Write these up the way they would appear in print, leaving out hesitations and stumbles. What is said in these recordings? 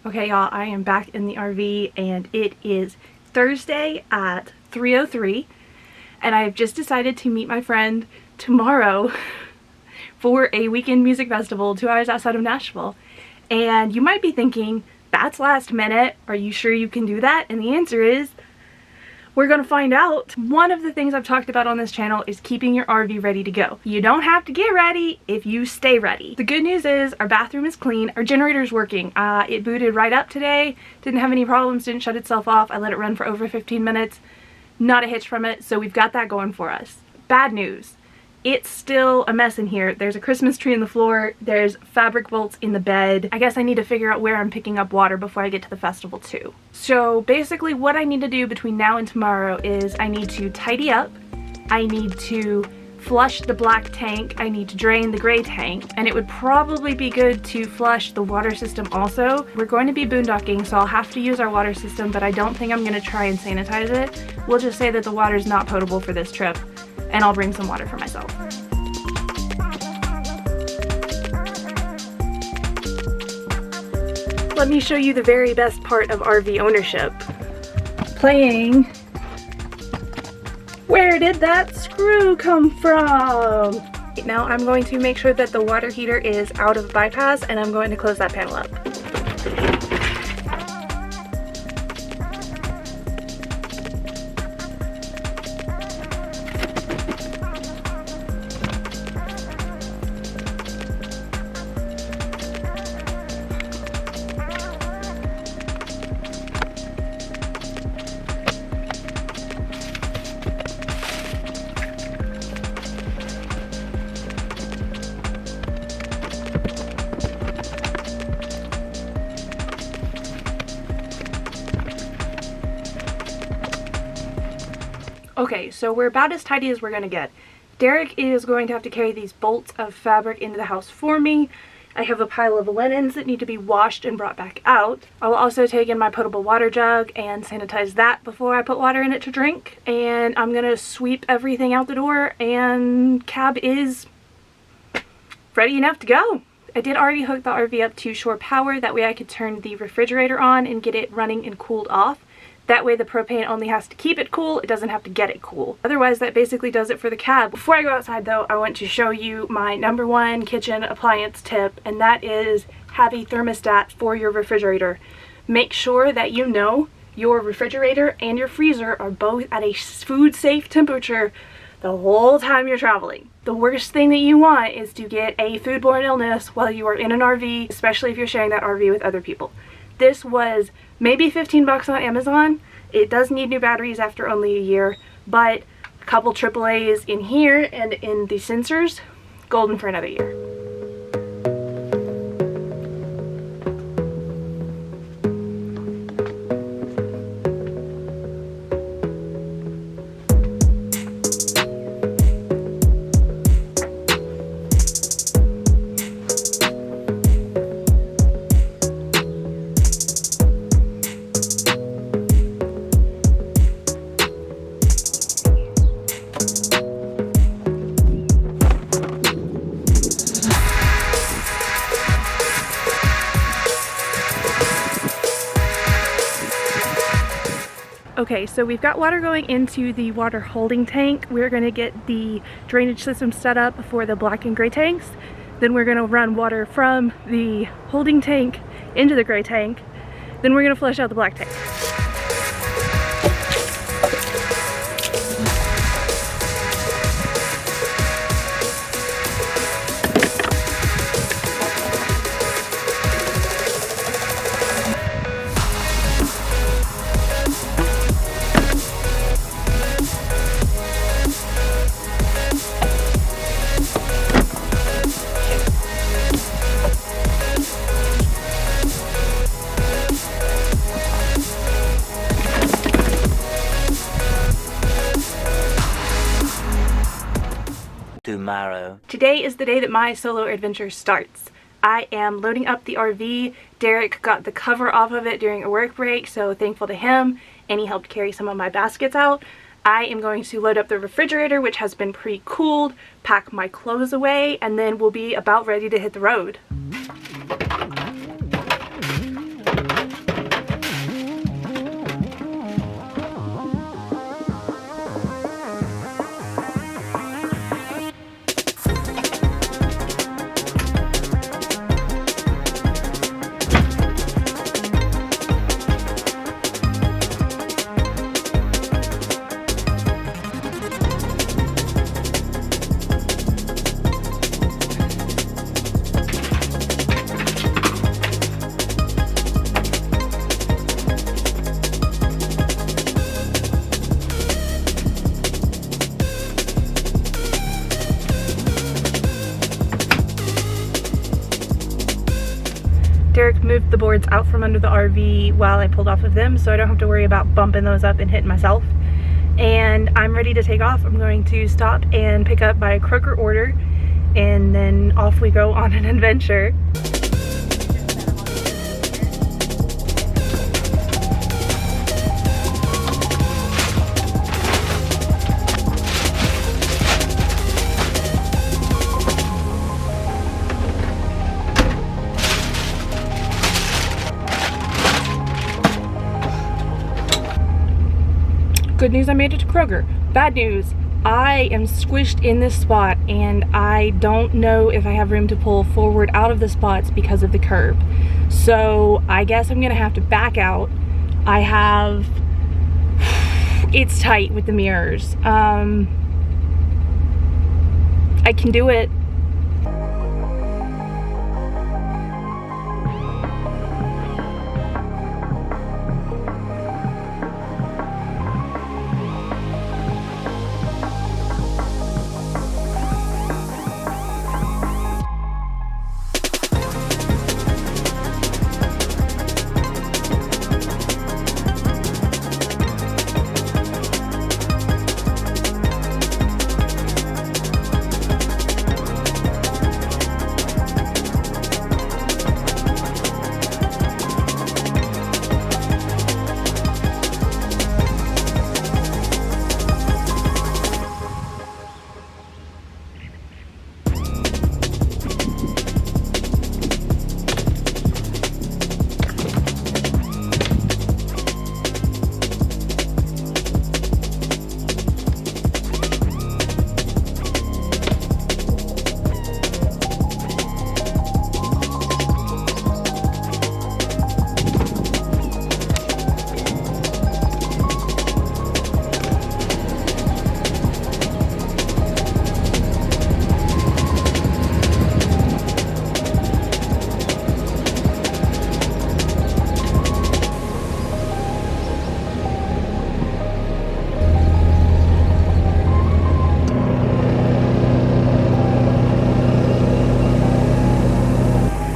Okay, y'all, I am back in the RV and it is Thursday at 3:03 and I have just decided to meet my friend tomorrow for a weekend music festival 2 hours outside of Nashville. And you might be thinking, that's last minute. Are you sure you can do that? And the answer is, we're gonna find out. One of the things I've talked about on this channel is keeping your RV ready to go. You don't have to get ready if you stay ready. The good news is our bathroom is clean, our generator's working. It booted right up today, didn't have any problems, didn't shut itself off. I let it run for over 15 minutes, not a hitch from it, so we've got that going for us. Bad news. It's still a mess in here. There's a Christmas tree in the floor, there's fabric bolts in the bed. I guess I need to figure out where I'm picking up water before I get to the festival too. So basically what I need to do between now and tomorrow is I need to tidy up, I need to flush the black tank, I need to drain the gray tank, and it would probably be good to flush the water system also. We're going to be boondocking, so I'll have to use our water system, but I don't think I'm going to try and sanitize it. We'll just say that the water's not potable for this trip, and I'll bring some water for myself. Let me show you the very best part of RV ownership. Playing Where Did That Screw Come From? Now I'm going to make sure that the water heater is out of bypass and I'm going to close that panel up. Okay, so we're about as tidy as we're gonna get. Derek is going to have to carry these bolts of fabric into the house for me. I have a pile of linens that need to be washed and brought back out. I'll also take in my potable water jug and sanitize that before I put water in it to drink. And I'm gonna sweep everything out the door and cab is ready enough to go. I did already hook the RV up to shore power, that way I could turn the refrigerator on and get it running and cooled off. That way the propane only has to keep it cool, it doesn't have to get it cool. Otherwise that basically does it for the cab. Before I go outside though, I want to show you my #1 kitchen appliance tip, and that is have a thermostat for your refrigerator. Make sure that you know your refrigerator and your freezer are both at a food safe temperature the whole time you're traveling. The worst thing that you want is to get a foodborne illness while you are in an RV, especially if you're sharing that RV with other people. This was maybe 15 bucks on Amazon. It does need new batteries after only a year, but a couple AAAs in here and in the sensors, golden for another year. Okay, so we've got water going into the water holding tank. We're going to get the drainage system set up for the black and gray tanks. Then we're going to run water from the holding tank into the gray tank. Then we're going to flush out the black tank. Tomorrow. Today is the day that my solo adventure starts. I am loading up the RV. Derek got the cover off of it during a work break, so thankful to him, and he helped carry some of my baskets out. I am going to load up the refrigerator, which has been pre-cooled, pack my clothes away, and then we'll be about ready to hit the road. boards out from under the RV while I pulled off of them, so I don't have to worry about bumping those up and hitting myself. And I'm ready to take off. I'm going to stop and pick up my Kroger order, and then off we go on an adventure. Good news, I made it to Kroger. Bad news, I am squished in this spot and I don't know if I have room to pull forward out of the spots because of the curb. So I guess I'm gonna have to back out. It's tight with the mirrors. I can do it.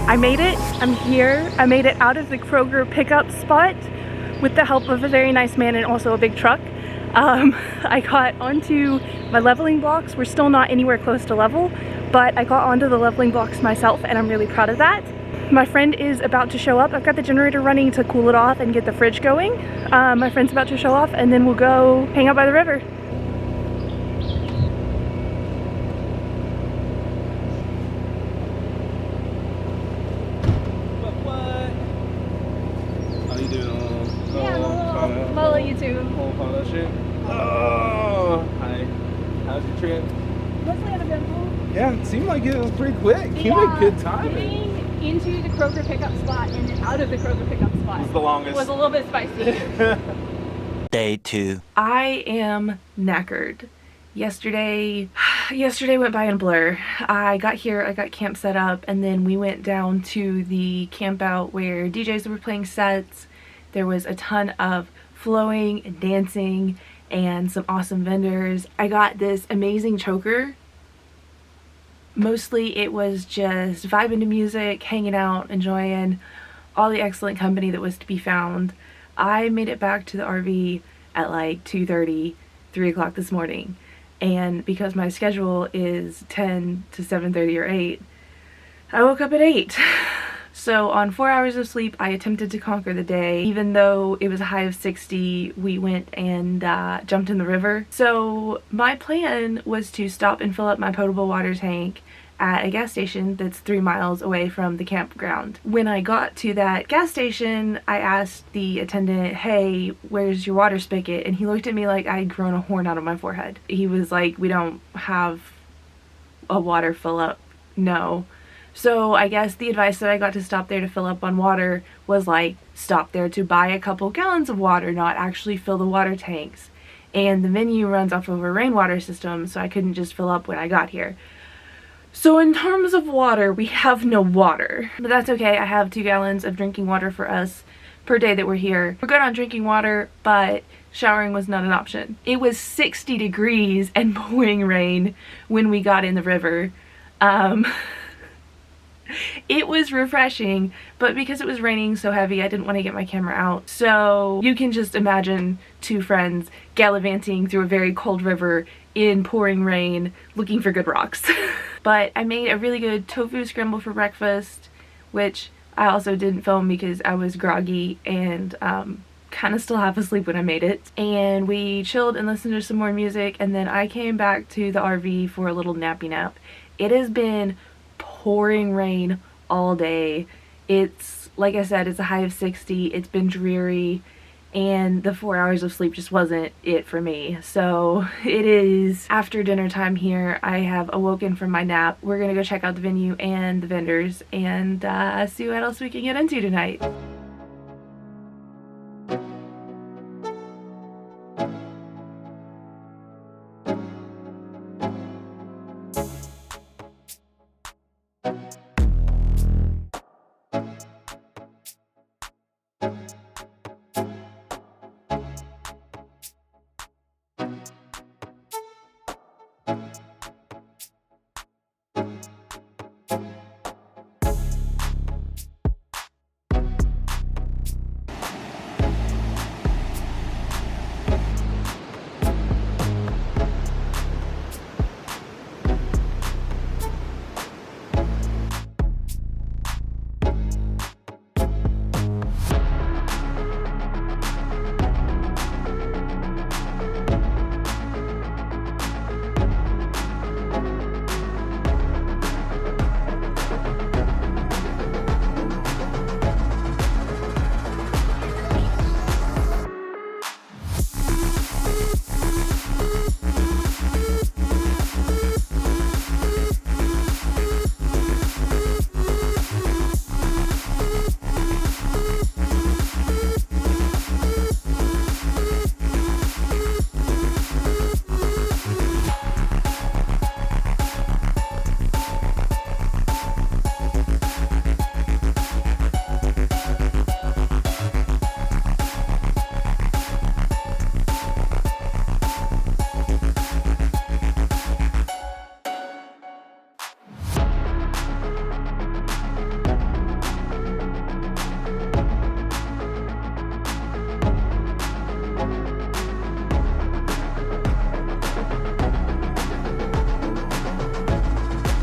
I made it. I'm here. I made it out of the Kroger pickup spot with the help of a very nice man and also a big truck. I got onto my leveling blocks. We're still not anywhere close to level, but I got onto the leveling blocks myself and I'm really proud of that. My friend is about to show up. I've got the generator running to cool it off and get the fridge going. My friend's about to show off and then we'll go hang out by the river. Hi. How's your trip? Mostly uneventful. Yeah, it seemed like it was pretty quick. You had good time. Getting into the Kroger pickup spot and then out of the Kroger pickup spot was the longest. Was a little bit spicy. Day 2. I am knackered. Yesterday went by in a blur. I got here, I got camp set up, and then we went down to the Campout where DJs were playing sets. There was a ton of flowing and dancing and some awesome vendors. I got this amazing choker. Mostly it was just vibing to music, hanging out, enjoying all the excellent company that was to be found. I made it back to the RV at like 2:30, 3 o'clock this morning. And because my schedule is 10 to 7:30 or 8, I woke up at 8. So on 4 hours of sleep, I attempted to conquer the day. Even though it was a high of 60, we went and jumped in the river. So my plan was to stop and fill up my potable water tank at a gas station that's 3 miles away from the campground. When I got to that gas station, I asked the attendant, hey, where's your water spigot? And he looked at me like I'd grown a horn out of my forehead. He was like, we don't have a water fill up, no. So I guess the advice that I got to stop there to fill up on water was like, stop there to buy a couple gallons of water, not actually fill the water tanks. And the venue runs off of a rainwater system, so I couldn't just fill up when I got here. So in terms of water, we have no water. But that's okay, I have 2 gallons of drinking water for us per day that we're here. We're good on drinking water, but showering was not an option. It was 60 degrees and pouring rain when we got in the river. It was refreshing, but because it was raining so heavy, I didn't want to get my camera out. So you can just imagine two friends gallivanting through a very cold river in pouring rain looking for good rocks. But I made a really good tofu scramble for breakfast, which I also didn't film because I was groggy and kind of still half asleep when I made it. And we chilled and listened to some more music, and then I came back to the RV for a little nappy nap. It has been pouring rain all day. It's, like I said, it's a high of 60. It's been dreary, and the 4 hours of sleep just wasn't it for me. So it is after dinner time here. I have awoken from my nap. We're gonna go check out the venue and the vendors and see what else we can get into tonight.